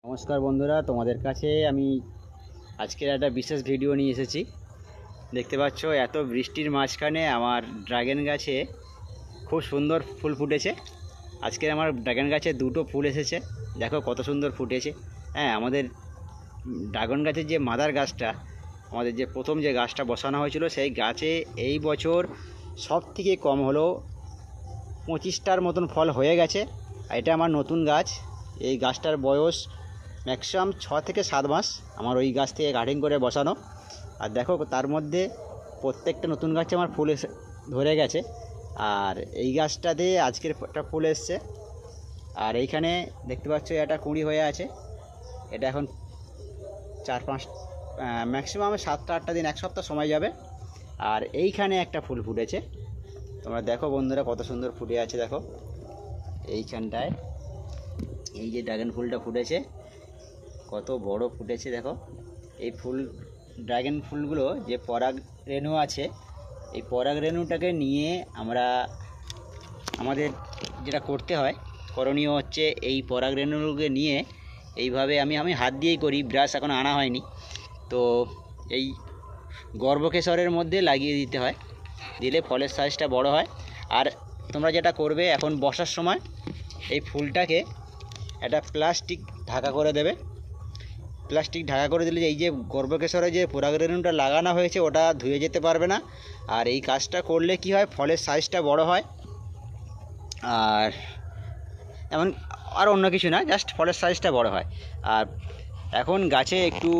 নমস্কার বন্ধুরা, তোমাদের কাছে আমি আজকের একটা বিশেষ ভিডিও নিয়ে এসেছি। দেখতে পাচ্ছ এত বৃষ্টির মাঝখানে আমার ড্রাগন গাছে খুব সুন্দর ফুল ফুটেছে। আজকের আমার ড্রাগন গাছে দুটো ফুল এসেছে, দেখো কত সুন্দর ফুটেছে। হ্যাঁ, আমাদের ড্রাগন গাছের যে মাদার গাছটা, আমাদের যে প্রথম যে গাছটা বসানো হয়েছিল, সেই গাছে এই বছর সব থেকে কম হলেও 25টার মতন ফল হয়ে গেছে। এটা আমার নতুন গাছ। এই গাছটার বয়স ম্যাক্সিমাম 6 থেকে 7 মাস আমার ওই গাছ থেকে কাটিং করে বসানো। আর দেখো তার মধ্যে প্রত্যেকটা নতুন গাছে আমার ফুল ধরে গেছে। আর এই গাছটাতে আজকের একটা ফুল এসছে। আর এইখানে দেখতে পাচ্ছ এটা কুঁড়ি হয়ে আছে। এটা এখন 4-5 ম্যাক্সিমাম 7-8টা দিন, 1 সপ্তাহ সময় যাবে। আর এইখানে একটা ফুল ফুটেছে, তোমরা দেখো বন্ধুরা কত সুন্দর ফুটে আছে। দেখো এইখানটায় এই যে ড্রাগন ফুলটা ফুটেছে, কত বড় ফুটেছে দেখো। এই ফুল ড্রাগন ফুলগুলো যে পরাগ রেণু আছে, এই পরাগ রেণুটাকে নিয়ে আমরা আমাদের যেটা করতে হয়, করণীয় হচ্ছে এই পরাগ রেণুকে নিয়ে এইভাবে আমি হাত দিয়েই করি, ব্রাশ এখন আনা হয়নি। তো এই গর্ভকেশরের মধ্যে লাগিয়ে দিতে হয়, দিলে ফলের সাইজটা বড় হয়। আর তোমরা যেটা করবে, এখন বসার সময় এই ফুলটাকে একটা প্লাস্টিক ঢাকা করে দেবে। প্লাস্টিক ঢাকা করে দিলে এই যে গর্ভকেশরে যে পরাগরেণুটা লাগানো হয়েছে ওটা ধুয়ে যেতে পারবে না। আর এই কাজটা করলে কি হয়, ফলের সাইজটা বড় হয়। আর এমন আর অন্য কিছু না, জাস্ট ফলের সাইজটা বড় হয়। আর এখন গাছে একটু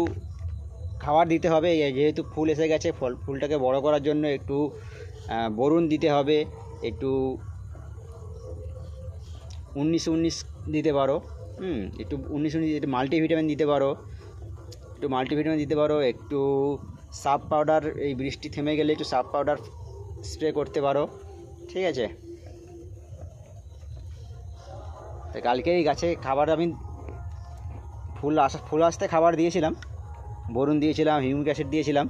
খাবার দিতে হবে, যেহেতু ফুল এসে গেছে। ফুলটাকে বড় করার জন্য একটু বোরন দিতে হবে, একটু 19-19 দিতে পারো। একটু 19-19 একটু মাল্টিভিটামিন দিতে পারো, একটু সার্ফ পাউডার, এই বৃষ্টি থেমে গেলে একটু সার্ফ পাউডার স্প্রে করতে পারো, ঠিক আছে। তো কালকে এই গাছে খাবার আমি ফুল আসতে খাবার দিয়েছিলাম, বোরন দিয়েছিলাম, হিউমিক অ্যাসিড দিয়েছিলাম।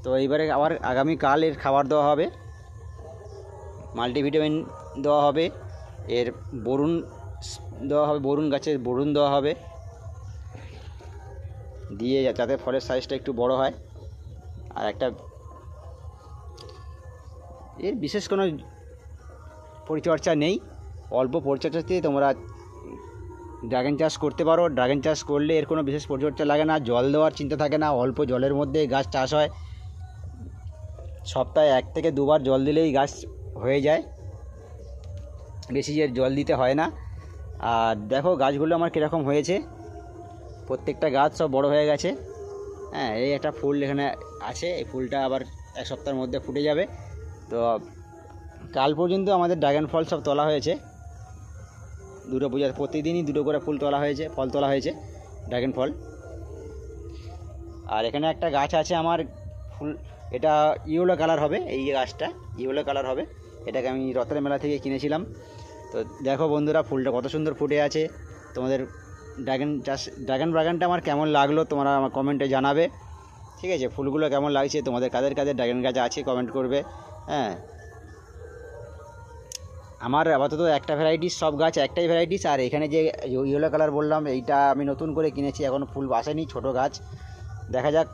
তো এইবারে আবার আগামীকাল এর খাবার দেওয়া হবে, মাল্টিভিটামিন দেওয়া হবে, এর বোরন দেওয়া হবে, গাছের বোরন দেওয়া হবে, দিয়ে যাতে ফলের সাইজটা একটু বড় হয়। আর একটা এর বিশেষ কোনো পরিচর্যা নেই, অল্প পরিচর্যাতে তোমরা ড্রাগন চাষ করতে পারো। ড্রাগন চাষ করলে এর কোনো বিশেষ পরিচর্যা লাগে না, জল দেওয়ার চিন্তা থাকে না, অল্প জলের মধ্যে গাছ চাষ হয়। সপ্তাহে 1 থেকে 2 বার জল দিলেই গাছ হয়ে যায়, বেশি যে জল দিতে হয় না। আর দেখো গাছগুলো আমার কীরকম হয়েছে, প্রত্যেকটা গাছ সব বড় হয়ে গেছে। হ্যাঁ, এই একটা ফুল এখানে আছে, এই ফুলটা আবার 1 সপ্তাহের মধ্যে ফুটে যাবে। তো কাল পর্যন্ত আমাদের ড্রাগন ফল সব তোলা হয়েছে। দুটো পূজা প্রতিদিনই 2টো করে ফল তোলা হয়েছে ড্রাগন ফল। আর এখানে একটা গাছ আছে আমার ফুল, এটা ইয়েলো কালার হবে, এই গাছটা ইয়েলো কালার হবে। এটাকে আমি রতনের মেলা থেকে কিনেছিলাম। তো দেখো বন্ধুরা ফুলটা কত সুন্দর ফুটে আছে। তোমাদের ড্রাগন বাগানটা আমার কেমন লাগলো তোমরা আমার কমেন্টে জানাবে, ঠিক আছে। ফুলগুলো কেমন লাগছে তোমাদের, কাদের ড্রাগন গাছ আছে কমেন্ট করবে। হ্যাঁ, আমার আপাতত একটা ভ্যারাইটিস, সব গাছ একটাই ভ্যারাইটিস। আর এখানে যে ইয়েলো কালার বললাম, এইটা আমি নতুন করে কিনেছি, এখনও ফুল আসেনি, ছোটো গাছ, দেখা যাক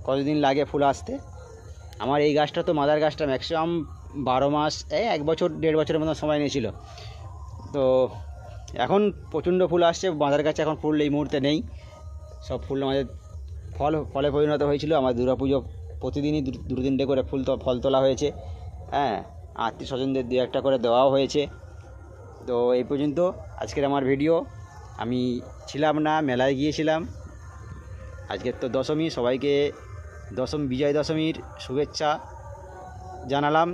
কতদিন লাগে ফুল আসতে। আমার এই গাছটা তো মাদার গাছটা ম্যাক্সিমাম 12 মাস, 1 বছর 1.5 বছরের মতো সময় নিয়েছিল। তো এখন প্রচণ্ড ফুল আসছে মাদার গাছে, এখন ফুল এই মুহূর্তে নেই। সব ফুল আমাদের ফলে পরিণত হয়েছিল। আমার দুর্গাপুজো প্রতিদিনই 2-3টে করে ফল তোলা হয়েছে। হ্যাঁ, আত্মীয় স্বজনদের 2-1টা করে দেওয়াও হয়েছে। তো এই পর্যন্ত আজকের আমার ভিডিও। আমি ছিলাম না, মেলায় গিয়েছিলাম। আজকের তো দশমী, সবাইকে বিজয় দশমীর শুভেচ্ছা জানালাম।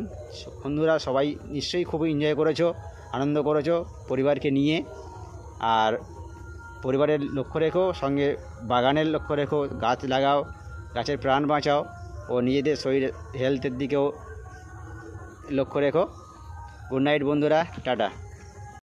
বন্ধুরা সবাই নিশ্চয়ই খুব এনজয় করেছো, আনন্দ করেছো পরিবারকে নিয়ে। আর পরিবারের লক্ষ্য রেখো, সঙ্গে বাগানের লক্ষ্য রেখো, গাছ লাগাও, গাছের প্রাণ বাঁচাও, ও নিজেদের শরীর হেলথের দিকেও লক্ষ্য রেখো। গুড নাইট বন্ধুরা, টাটা।